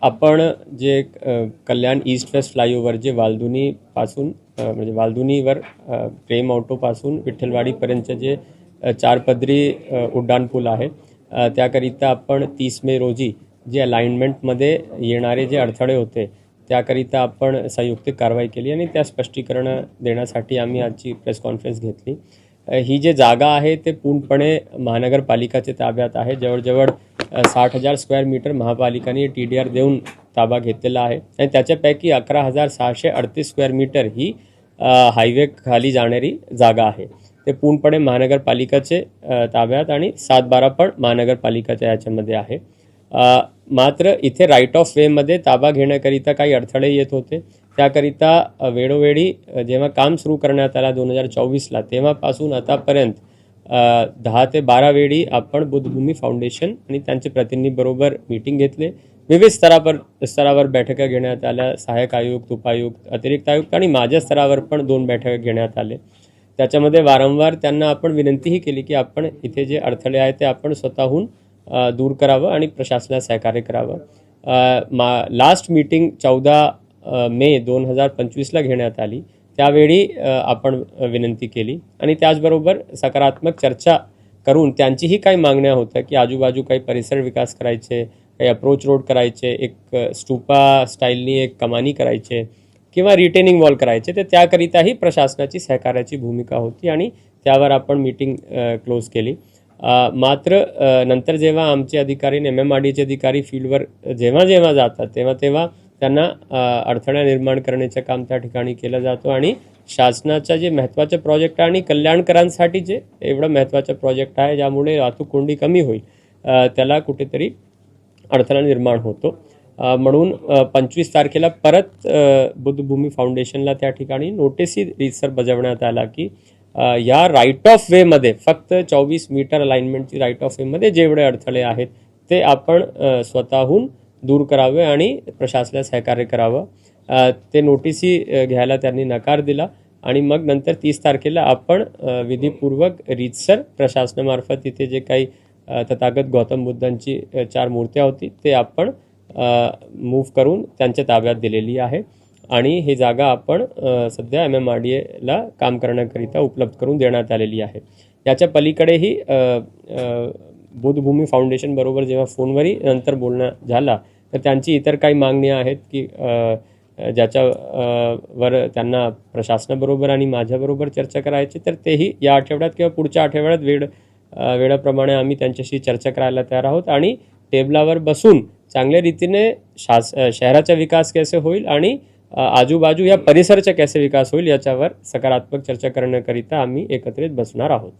आपण जे कल्याण east west flyover जे वालधुनीपासून म्हणजे वालधुनीवर प्रेम ऑटोपासून विठ्ठलवाडीपर्यंत जे 4 पदरी उड्डाणपूल आहे, त्याकरिता आपण 30 मे रोजी जे अलाइनमेंटमध्ये येणारे जे अडथळे होते त्याकरिता आपण संयुक्तिक कारवाई केली आणि त्या स्पष्टीकरण देण्यासाठी आम्ही आजची प्रेस कॉन्फरन्स घेतली. ही जे जागा आहे ते पूर्णपणे महानगरपालिकाच्या ताब्यात आहे. जवळजवळ 60,000 स्क्वेअर मीटर महापालिकाने TDR देऊन ताबा घेतलेला आहे आणि त्याच्यापैकी 11,638 स्क्वेअर मीटर ही हायवे खाली जाणारी जागा आहे. ते पूर्णपणे महानगरपालिकाचे ताब्यात आणि 7-12 पण महानगरपालिकाच्या याच्यामध्ये आहे. मात्र इथे राईट ऑफ वेमध्ये ताबा घेण्याकरिता काही अडथळे येत होते. त्याकरिता वेळोवेळी जेव्हा काम सुरू करण्यात आला 2024ला तेव्हापासून आतापर्यंत 10 ते 12 वेळी आपण बुद्धभूमी फाउंडेशन आणि त्यांचे प्रतिनिधींबरोबर मीटिंग घेतले. विविध स्तरावर बैठका घेण्यात आल्या. सहाय्यक आयुक्त, उपायुक्त, अतिरिक्त आयुक्त आणि माझ्या स्तरावर पण 2 बैठका घेण्यात आले. त्याच्यामध्ये वारंवार त्यांना आपण विनंतीही केली की आपण इथे जे अडथळे आहेत ते आपण स्वतःहून दूर करावं आणि प्रशासनाला सहकार्य करावं. लास्ट मीटिंग 14 मे 2025ला घेण्यात आली. त्यावेळी आपण विनंती केली आणि त्याचबरोबर सकारात्मक चर्चा करून त्यांचीही काही मागण्या होत्या की आजूबाजू काही परिसर विकास करायचे, काही अप्रोच रोड करायचे, एक स्टुपा स्टाईलनी एक कमानी करायचे किंवा रिटेनिंग वॉल करायचे. तर त्याकरिताही प्रशासनाची सहकार्याची भूमिका होती आणि त्यावर आपण मीटिंग क्लोज केली. मात्र नंतर जेव्हा आमचे अधिकारी आणि MMRDAचे अधिकारी फील्डवर जेव्हा जातात तेव्हा त्यांना अडथळा निर्माण करण्याचं काम त्या ठिकाणी केलं जातं आणि शासनाचा जे महत्त्वाचं प्रोजेक्ट आहे आणि कल्याणकरांसाठी जे एवढं महत्त्वाचं प्रोजेक्ट आहे ज्यामुळे वाहतूक कोंडी कमी होईल त्याला कुठेतरी अडथळा निर्माण होतो. म्हणून 25 तारखेला परत बुद्धभूमी फाउंडेशनला त्या ठिकाणी नोटीसही रीतसर बजावण्यात आला की या राईट ऑफ वेमध्ये फक्त 24 मीटर अलाइनमेंटची राईट ऑफ वेमध्ये जेवढे अडथळे आहेत ते आपण स्वतःहून दूर करावे आणि प्रशासनाला सहकार्य करावं. ते नोटीसही घ्यायला त्यांनी नकार दिला आणि मग नंतर 30 तारखेला आपण विधीपूर्वक रीतसर प्रशासनामार्फत तिथे जे काही तथागत गौतम बुद्धांची 4 मूर्त्या होती ते आपण मूव्ह करून त्यांच्या ताब्यात दिलेली आहे आणि ही जागा आपण सध्या MMRDAला काम करण्याकरिता उपलब्ध करून देण्यात आलेली आहे. याच्या पलीकडेही बुद्धभूमी फाउंडेशन बरोबर जेव्हा फोनवरही नंतर बोलणं झाला तर त्यांची इतर काही मागण्या आहेत की ज्याच्यावर त्यांना प्रशासनाबरोबर आणि माझ्याबरोबर चर्चा करायची, तर तेही या आठवड्यात किंवा पुढच्या आठवड्यात वेळाप्रमाणे आम्ही त्यांच्याशी चर्चा करायला तयार आहोत आणि टेबलावर बसून चांगल्या रीतीने शहराचा विकास कसे होईल आणि आजूबाजू या परिसराचा कसे विकास होईल याच्यावर सकारात्मक चर्चा करण्याकरिता आम्ही एकत्रित बसणार आहोत.